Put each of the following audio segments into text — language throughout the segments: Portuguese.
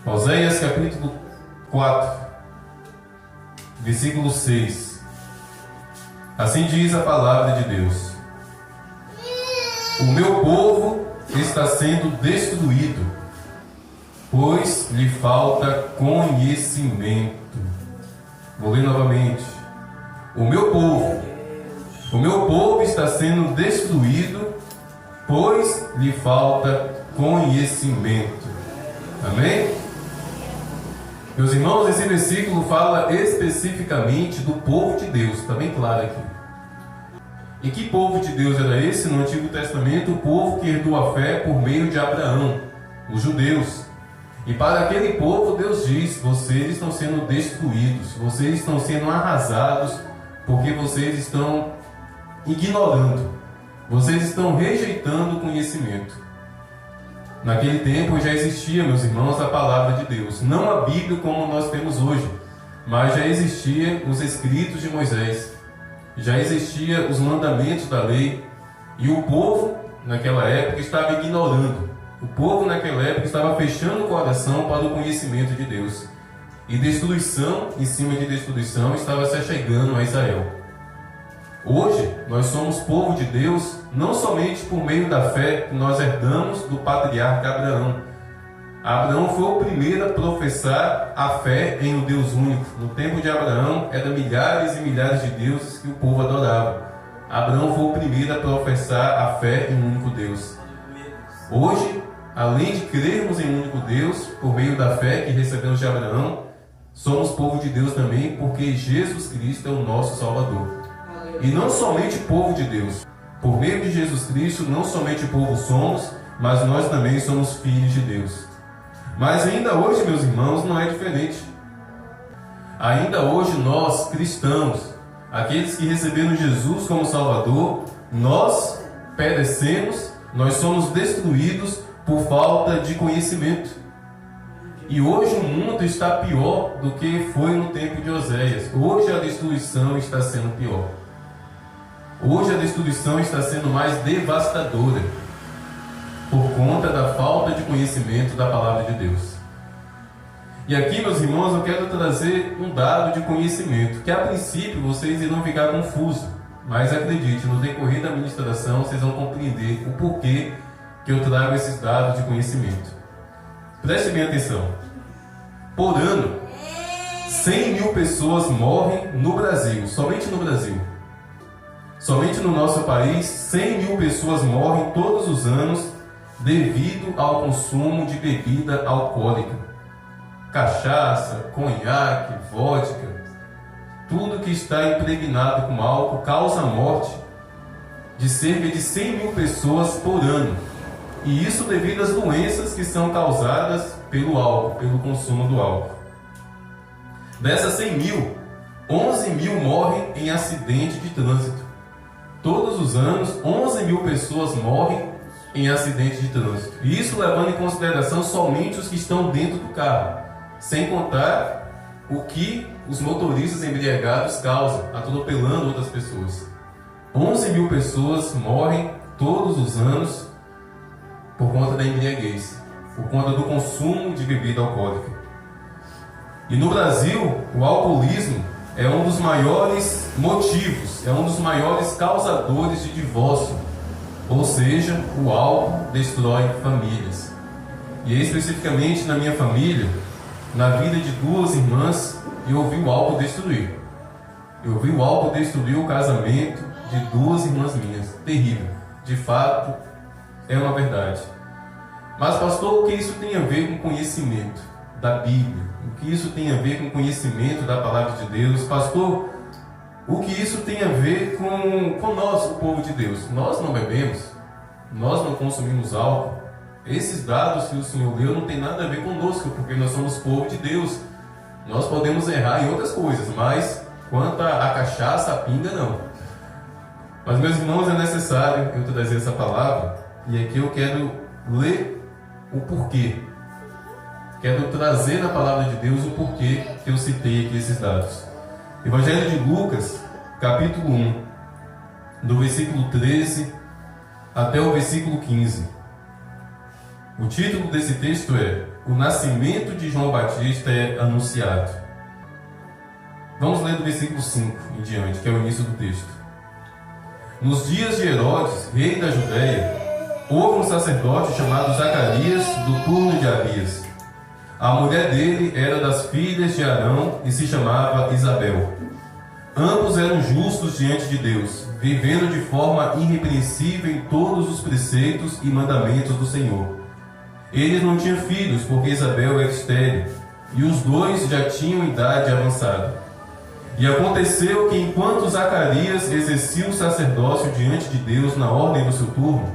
Oséias capítulo 4, versículo 6. Assim diz a palavra de Deus: o meu povo está sendo destruído, pois lhe falta conhecimento. Vou ler novamente. O meu povo está sendo destruído, pois lhe falta conhecimento. Amém? Meus irmãos, esse versículo fala especificamente do povo de Deus, está bem claro aqui. E que povo de Deus era esse? No Antigo Testamento, o povo que herdou a fé por meio de Abraão, os judeus. E para aquele povo, Deus diz: vocês estão sendo destruídos, vocês estão sendo arrasados, porque vocês estão ignorando, vocês estão rejeitando o conhecimento. Naquele tempo já existia, meus irmãos, a palavra de Deus. Não a Bíblia como nós temos hoje, mas já existia os escritos de Moisés. Já existia os mandamentos da lei. E o povo, naquela época, estava ignorando. O povo, naquela época, estava fechando o coração para o conhecimento de Deus. E destruição, em cima de destruição, estava se achegando a Israel. Hoje, nós somos povo de Deus, não somente por meio da fé que nós herdamos do patriarca Abraão. Abraão foi o primeiro a professar a fé em um Deus único. No tempo de Abraão, eram milhares e milhares de deuses que o povo adorava. Abraão foi o primeiro a professar a fé em um único Deus. Hoje, além de crermos em um único Deus, por meio da fé que recebemos de Abraão, somos povo de Deus também, porque Jesus Cristo é o nosso Salvador. E não somente povo de Deus. Por meio de Jesus Cristo, não somente povo somos, mas nós também somos filhos de Deus. Mas ainda hoje, meus irmãos, não é diferente. Ainda hoje nós, cristãos, aqueles que receberam Jesus como Salvador, nós perecemos, nós somos destruídos por falta de conhecimento. E hoje o mundo está pior do que foi no tempo de Oséias. Hoje a destruição está sendo pior. Hoje a destruição está sendo mais devastadora por conta da falta de conhecimento da palavra de Deus. E aqui, meus irmãos, eu quero trazer um dado de conhecimento, que a princípio vocês irão ficar confusos, mas acredite, no decorrer da ministração vocês vão compreender o porquê que eu trago esses dados de conhecimento. Preste bem atenção. Por ano, 100 mil pessoas morrem no Brasil, somente no Brasil. Somente no nosso país, 100 mil pessoas morrem todos os anos devido ao consumo de bebida alcoólica. Cachaça, conhaque, vodka, tudo que está impregnado com álcool causa a morte de cerca de 100 mil pessoas por ano. E isso devido às doenças que são causadas pelo álcool, pelo consumo do álcool. Dessas 100 mil, 11 mil morrem em acidente de trânsito. Todos os anos, 11 mil pessoas morrem em acidente de trânsito. E isso levando em consideração somente os que estão dentro do carro, sem contar o que os motoristas embriagados causam, atropelando outras pessoas. 11 mil pessoas morrem todos os anos por conta da embriaguez, por conta do consumo de bebida alcoólica. E no Brasil, o alcoolismo é um dos maiores motivos, é um dos maiores causadores de divórcio. Ou seja, o álcool destrói famílias. E especificamente na minha família, na vida de duas irmãs, eu vi o álcool destruir. Eu vi o álcool destruir o casamento de duas irmãs minhas. Terrível. De fato, é uma verdade. Mas, pastor, o que isso tem a ver com conhecimento da Bíblia? O que isso tem a ver com conhecimento da palavra de Deus? Pastor, o que isso tem a ver com nós, o povo de Deus? Nós não bebemos, nós não consumimos álcool. Esses dados que o Senhor leu não tem nada a ver conosco, porque nós somos povo de Deus. Nós podemos errar em outras coisas, mas quanto à cachaça, a pinga, não. Mas, meus irmãos, é necessário eu trazer essa palavra, e aqui eu quero ler o porquê. Quero trazer na palavra de Deus o porquê que eu citei aqui esses dados. Evangelho de Lucas, capítulo 1, do versículo 13 até o versículo 15. O título desse texto é: O nascimento de João Batista é anunciado. Vamos ler do versículo 5 em diante, que é o início do texto. Nos dias de Herodes, rei da Judéia, houve um sacerdote chamado Zacarias, do turno de Abias. A mulher dele era das filhas de Arão e se chamava Isabel. Ambos eram justos diante de Deus, vivendo de forma irrepreensível em todos os preceitos e mandamentos do Senhor. Eles não tinham filhos, porque Isabel era estéril, e os dois já tinham idade avançada. E aconteceu que, enquanto Zacarias exercia o sacerdócio diante de Deus na ordem do seu turno,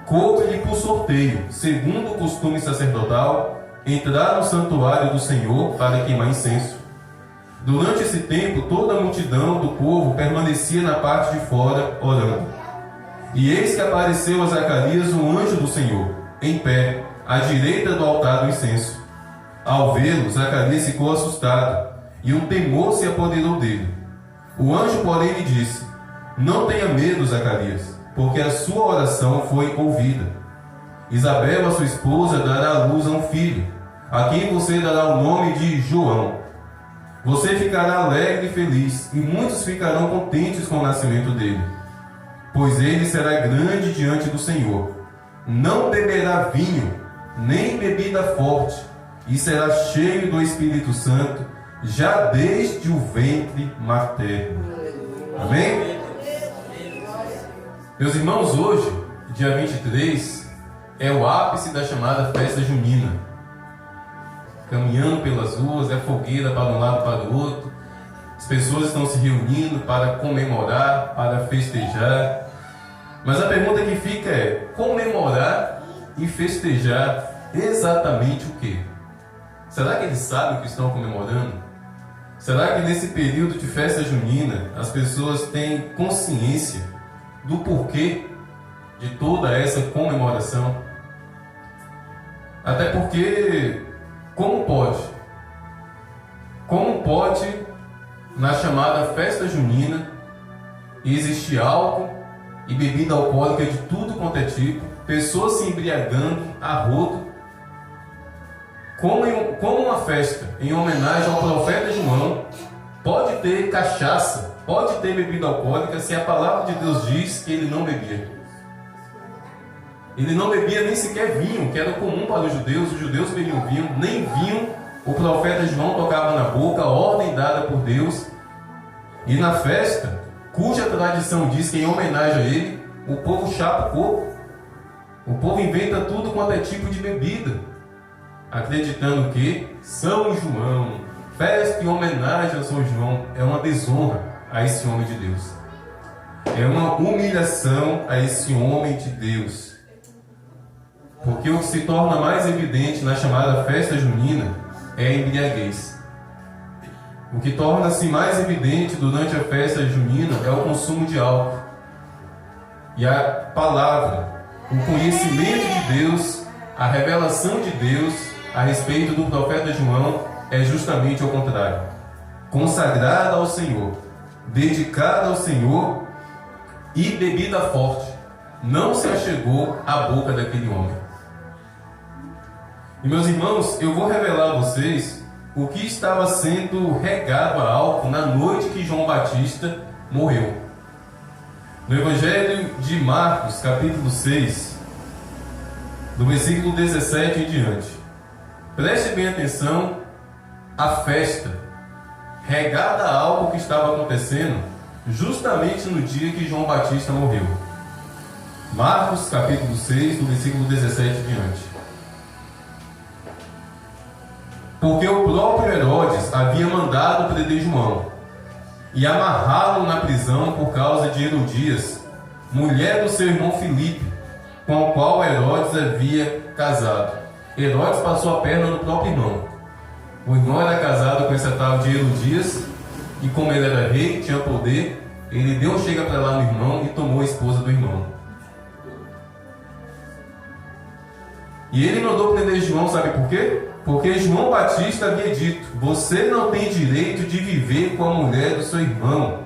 coube-lhe por sorteio, segundo o costume sacerdotal, entrar no santuário do Senhor para queimar incenso. Durante esse tempo, toda a multidão do povo permanecia na parte de fora, orando. E eis que apareceu a Zacarias um anjo do Senhor, em pé, à direita do altar do incenso. Ao vê-lo, Zacarias ficou assustado, e um temor se apoderou dele. O anjo, porém, lhe disse: Não tenha medo, Zacarias, porque a sua oração foi ouvida. Isabel, a sua esposa, dará à luz a um filho, a quem você dará o nome de João. Você ficará alegre e feliz, e muitos ficarão contentes com o nascimento dele, pois ele será grande diante do Senhor. Não beberá vinho, nem bebida forte, e será cheio do Espírito Santo, já desde o ventre materno. Amém? Meus irmãos, hoje, dia 23, é o ápice da chamada festa junina. Caminhando pelas ruas, é fogueira para um lado e para o outro. As pessoas estão se reunindo para comemorar, para festejar. Mas a pergunta que fica é: comemorar e festejar exatamente o quê? Será que eles sabem o que estão comemorando? Será que nesse período de festa junina as pessoas têm consciência do porquê de toda essa comemoração? Até porque, como pode na chamada festa junina existir álcool e bebida alcoólica de tudo quanto é tipo, pessoas se embriagando a rodo? Como uma festa em homenagem ao profeta João pode ter cachaça, pode ter bebida alcoólica, se a palavra de Deus diz que ele não bebia? Ele não bebia nem sequer vinho, que era comum para os judeus bebiam vinho, nem vinho o profeta João tocava na boca, ordem dada por Deus. E na festa, cuja tradição diz que em homenagem a ele, o povo chapa o coco. O povo inventa tudo quanto é tipo de bebida, acreditando que São João, festa em homenagem a São João, é uma desonra a esse homem de Deus. É uma humilhação a esse homem de Deus. Porque o que se torna mais evidente na chamada festa junina é a embriaguez. O que torna-se mais evidente durante a festa junina é o consumo de álcool. E a palavra, o conhecimento de Deus, a revelação de Deus a respeito do profeta João é justamente o contrário. Consagrada ao Senhor, dedicada ao Senhor e bebida forte, não se achegou à boca daquele homem. E meus irmãos, eu vou revelar a vocês o que estava sendo regado a álcool na noite que João Batista morreu. No Evangelho de Marcos, capítulo 6, do versículo 17 em diante. Preste bem atenção à festa regada a álcool que estava acontecendo justamente no dia que João Batista morreu. Marcos, capítulo 6, do versículo 17 em diante. Porque o próprio Herodes havia mandado prender João e amarrá-lo na prisão por causa de Herodias, mulher do seu irmão Filipe, com o qual Herodes havia casado. Herodes passou a perna no próprio irmão. O irmão era casado com essa tal de Herodias, e como ele era rei, tinha poder, ele deu um chega para lá no irmão e tomou a esposa do irmão. E ele mandou prender João, sabe por quê? Porque João Batista havia dito: você não tem direito de viver com a mulher do seu irmão.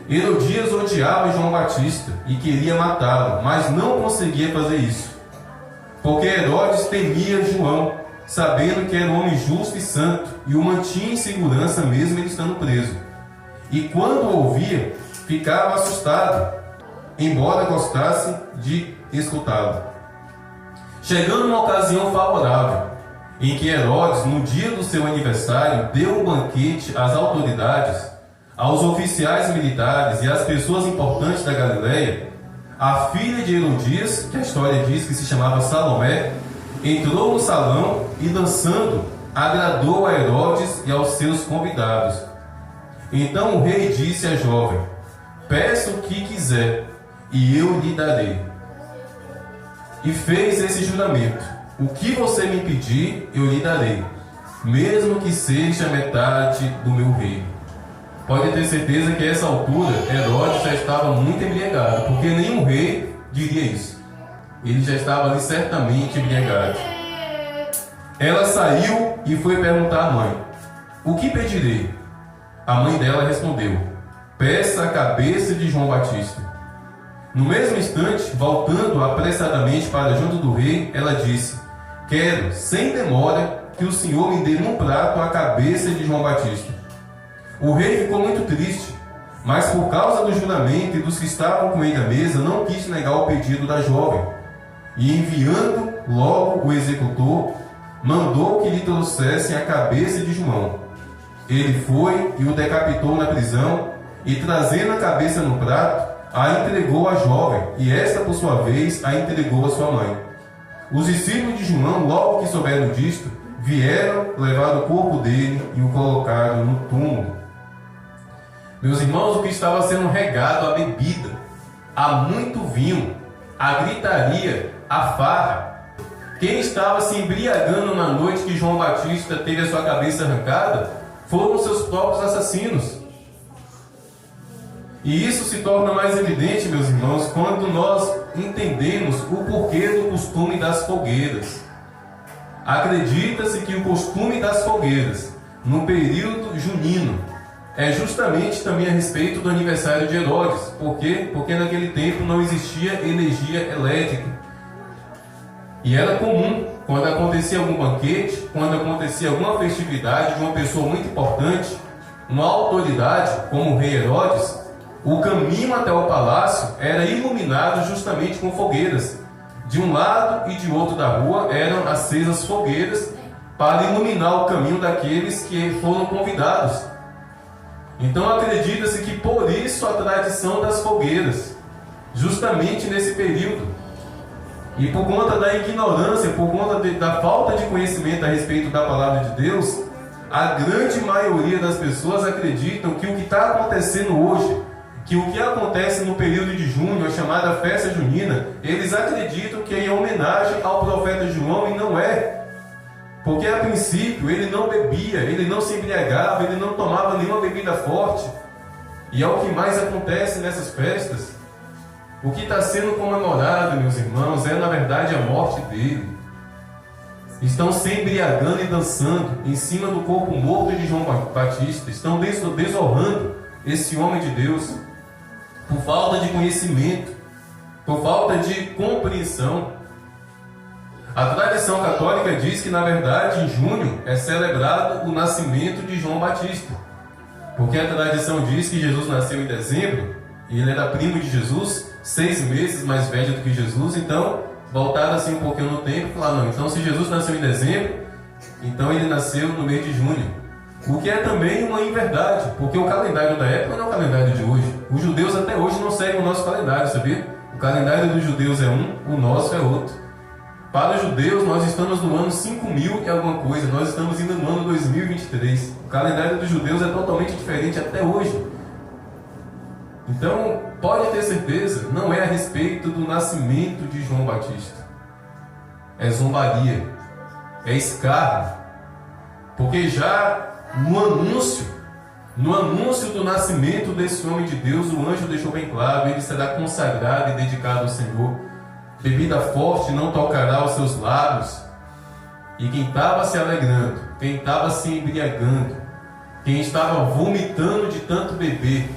Herodias odiava João Batista e queria matá-lo, mas não conseguia fazer isso. porque Herodes temia João, sabendo que era um homem justo e santo, e o mantinha em segurança mesmo ele estando preso. E quando o ouvia, ficava assustado, embora gostasse de escutá-lo. Chegando uma ocasião favorável, em que Herodes, no dia do seu aniversário, deu um banquete às autoridades, aos oficiais militares e às pessoas importantes da Galileia, a filha de Herodias, que a história diz que se chamava Salomé, entrou no salão e, dançando, agradou a Herodes e aos seus convidados. Então o rei disse à jovem: peça o que quiser, e eu lhe darei. E fez esse juramento: o que você me pedir, eu lhe darei, mesmo que seja metade do meu reino. Pode ter certeza que a essa altura Herodes já estava muito embriagado, porque nenhum rei diria isso. Ele já estava ali certamente embriagado. Ela saiu e foi perguntar à mãe: o que pedirei? A mãe dela respondeu: peça a cabeça de João Batista. No mesmo instante, voltando apressadamente para junto do rei, ela disse: quero, sem demora, que o senhor me dê num prato a cabeça de João Batista. O rei ficou muito triste, mas por causa do juramento e dos que estavam com ele à mesa, não quis negar o pedido da jovem. E enviando logo o executor, mandou que lhe trouxessem a cabeça de João. Ele foi e o decapitou na prisão, e trazendo a cabeça no prato, a entregou à jovem, e esta, por sua vez, a entregou à sua mãe. Os discípulos de João, logo que souberam disto, vieram, levaram o corpo dele e o colocaram no túmulo. Meus irmãos, o que estava sendo regado, a bebida, há muito vinho, a gritaria, a farra. Quem estava se embriagando na noite que João Batista teve a sua cabeça arrancada foram seus próprios assassinos. E isso se torna mais evidente, meus irmãos, quando nós entendemos o porquê do costume das fogueiras. Acredita-se que o costume das fogueiras, no período junino, é justamente também a respeito do aniversário de Herodes. Por quê? Porque naquele tempo não existia energia elétrica. E era comum, quando acontecia algum banquete, quando acontecia alguma festividade de uma pessoa muito importante, uma autoridade, como o rei Herodes, o caminho até o palácio era iluminado justamente com fogueiras. De um lado e de outro da rua eram acesas fogueiras para iluminar o caminho daqueles que foram convidados. Então acredita-se que por isso a tradição das fogueiras, justamente nesse período. E por conta da ignorância, por conta da falta de conhecimento a respeito da palavra de Deus, a grande maioria das pessoas acreditam que o que está acontecendo hoje, que o que acontece no período de junho, a chamada festa junina, eles acreditam que é em homenagem ao profeta João, e não é. Porque a princípio ele não bebia, ele não se embriagava, ele não tomava nenhuma bebida forte. E é o que mais acontece nessas festas. O que está sendo comemorado, meus irmãos, é na verdade a morte dele. Estão se embriagando e dançando em cima do corpo morto de João Batista. Estão desonrando esse homem de Deus por falta de conhecimento, por falta de compreensão. A tradição católica diz que, na verdade, em junho é celebrado o nascimento de João Batista. Porque a tradição diz que Jesus nasceu em dezembro, e ele era primo de Jesus, 6 meses mais velho do que Jesus. Então, voltaram assim um pouquinho no tempo e falaram: não, então se Jesus nasceu em dezembro, então ele nasceu no mês de junho. O que é também uma inverdade, porque o calendário da época não é o calendário de hoje. Os judeus até hoje não seguem o nosso calendário, sabia? O calendário dos judeus é um, o nosso é outro. Para os judeus, nós estamos no ano 5.000 e alguma coisa, nós estamos indo no ano 2023. O calendário dos judeus é totalmente diferente até hoje. Então, pode ter certeza, não é a respeito do nascimento de João Batista. É zombaria, é escárnio. Porque já no anúncio do nascimento desse homem de Deus, o anjo deixou bem claro: ele será consagrado e dedicado ao Senhor. Bebida forte não tocará os seus lábios. E quem estava se alegrando, quem estava se embriagando, quem estava vomitando de tanto beber,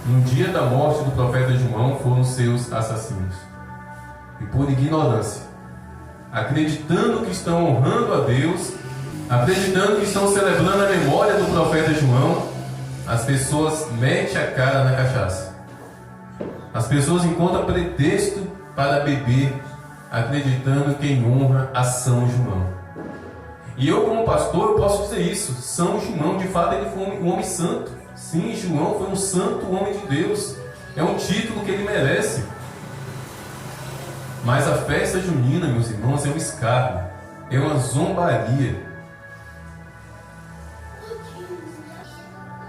no dia da morte do profeta João, foram seus assassinos. E por ignorância, acreditando que estão honrando a Deus, acreditando que estão celebrando a memória do profeta João, as pessoas metem a cara na cachaça. As pessoas encontram pretexto para beber, acreditando que em honra a São João. E eu, como pastor, eu posso dizer isso. São João, de fato, ele foi um homem santo. Sim, João foi um santo homem de Deus. É um título que ele merece. Mas a festa junina, meus irmãos, é um escárnio, é uma zombaria.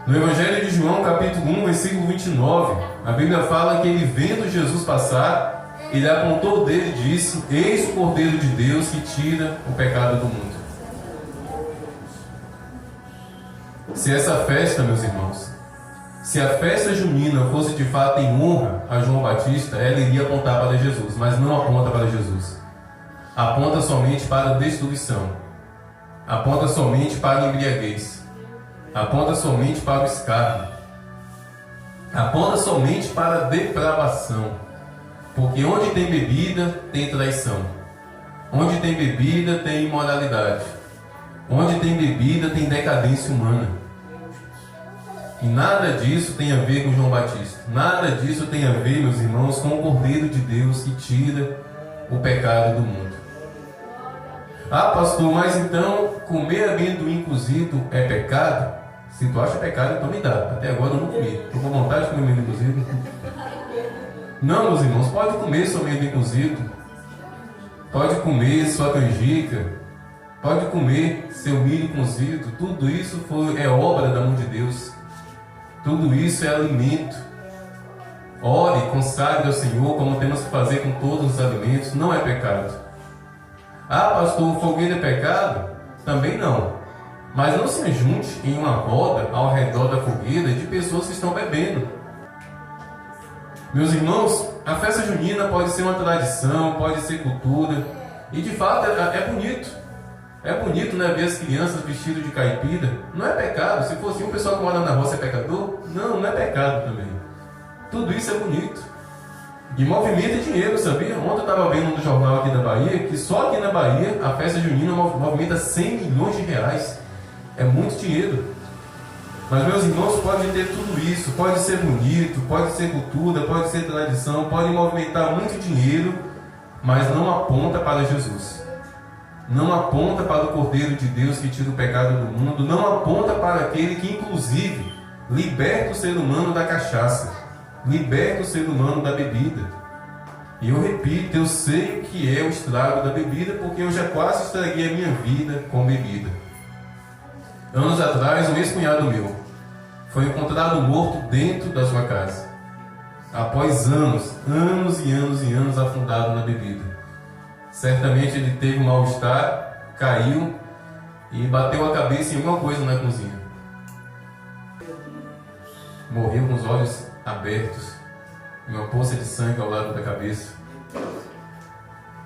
No Evangelho de João, capítulo 1, versículo 29, a Bíblia fala que ele, vendo Jesus passar, ele apontou dele e disse: eis o Cordeiro de Deus que tira o pecado do mundo. Se essa festa, meus irmãos, se a festa junina fosse de fato em honra a João Batista, ela iria apontar para Jesus, mas não aponta para Jesus. Aponta somente para a destruição. Aponta somente para a embriaguez. Aponta somente para o escárnio. Aponta somente para a depravação. Porque onde tem bebida, tem traição. Onde tem bebida, tem imoralidade. Onde tem bebida, tem decadência humana. E nada disso tem a ver com João Batista. Nada disso tem a ver, meus irmãos, com o Cordeiro de Deus que tira o pecado do mundo. Ah, pastor, mas então comer amendoim cozido é pecado? Se tu acha pecado, então me dá. Até agora eu não comi. Estou com vontade de comer amendoim cozido. Não, meus irmãos, pode comer seu amendoim cozido. Pode comer sua canjica. Pode comer seu milho cozido. Tudo isso é obra da mão de Deus. Tudo isso é alimento. Ore, consagre ao Senhor, como temos que fazer com todos os alimentos. Não é pecado. Ah, pastor, o fogueira é pecado? Também não. Mas não se junte em uma roda ao redor da fogueira de pessoas que estão bebendo. Meus irmãos, a festa junina pode ser uma tradição, pode ser cultura. E de fato é bonito. É bonito, né, ver as crianças vestidas de caipira. Não é pecado. Se fosse um pessoal que mora na roça é pecador? Não, não é pecado também. Tudo isso é bonito. E movimenta dinheiro, sabia? Ontem eu estava vendo no jornal aqui da Bahia que só aqui na Bahia a festa junina movimenta 100 milhões de reais. É muito dinheiro. Mas, meus irmãos, pode ter tudo isso. Pode ser bonito, pode ser cultura, pode ser tradição, pode movimentar muito dinheiro, mas não aponta para Jesus. Não aponta para o Cordeiro de Deus que tira o pecado do mundo. Não aponta para aquele que, inclusive, liberta o ser humano da cachaça, liberta o ser humano da bebida. E eu repito, eu sei o que é o estrago da bebida, porque eu já quase estraguei a minha vida com bebida. Anos atrás, um ex-cunhado meu foi encontrado morto dentro da sua casa, após anos e anos afundado na bebida. Certamente ele teve um mal-estar, caiu e bateu a cabeça em alguma coisa na cozinha. Morreu com os olhos abertos, uma poça de sangue ao lado da cabeça.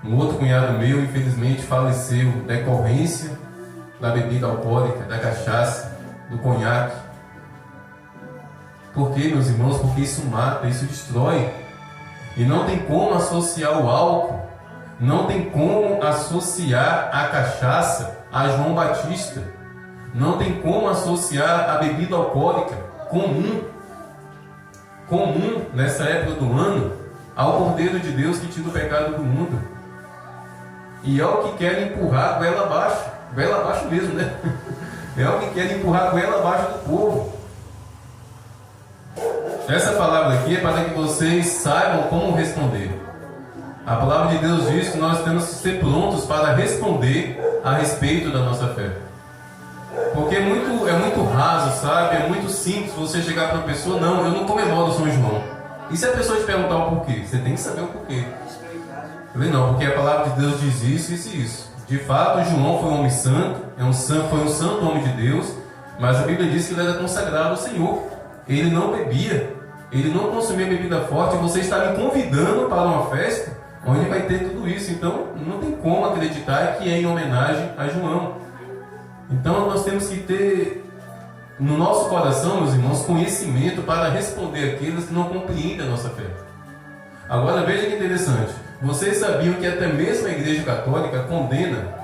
Um outro cunhado meu, infelizmente, faleceu decorrência da bebida alcoólica, da cachaça, do conhaque. Por quê, meus irmãos? Porque isso mata, isso destrói. E não tem como associar o álcool, não tem como associar a cachaça a João Batista. Não tem como associar a bebida alcoólica comum nessa época do ano ao Cordeiro de Deus que tira o pecado do mundo. E é o que quer empurrar a goela abaixo mesmo, né? É o que quer empurrar a goela abaixo do povo. Essa palavra aqui é para que vocês saibam como responder. A palavra de Deus diz que nós temos que ser prontos para responder a respeito da nossa fé. Porque é muito raso, sabe? É muito simples você chegar para uma pessoa: não, eu não comemoro São João. E se a pessoa te perguntar o porquê? Você tem que saber o porquê. Eu falei: não, porque a palavra de Deus diz isso, isso e isso. De fato, João foi um homem santo, foi um santo homem de Deus, mas a Bíblia diz que ele era consagrado ao Senhor. Ele não bebia, ele não consumia bebida forte. E você está me convidando para uma festa onde vai ter tudo isso. Então não tem como acreditar que é em homenagem a João. Então nós temos que ter no nosso coração, meus irmãos, conhecimento para responder àqueles que não compreendem a nossa fé. Agora veja que interessante. Vocês sabiam que até mesmo a Igreja Católica condena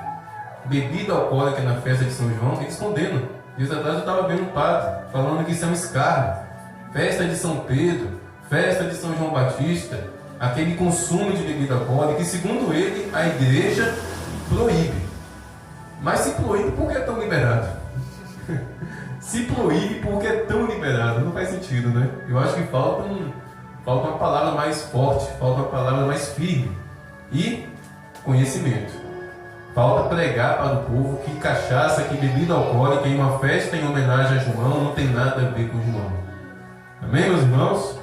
bebida alcoólica na festa de São João? Eles condenam. Dias atrás eu estava vendo um padre falando que isso é um escárnio. Festa de São Pedro, festa de São João Batista, aquele consumo de bebida alcoólica, que segundo ele, a igreja proíbe. Mas se proíbe, por que é tão liberado? Se proíbe, por que é tão liberado? Não faz sentido, né? Eu acho que falta uma palavra mais forte, falta uma palavra mais firme. E conhecimento. Falta pregar para o povo que cachaça, que bebida alcoólica em uma festa em homenagem a João não tem nada a ver com João. Amém, meus irmãos?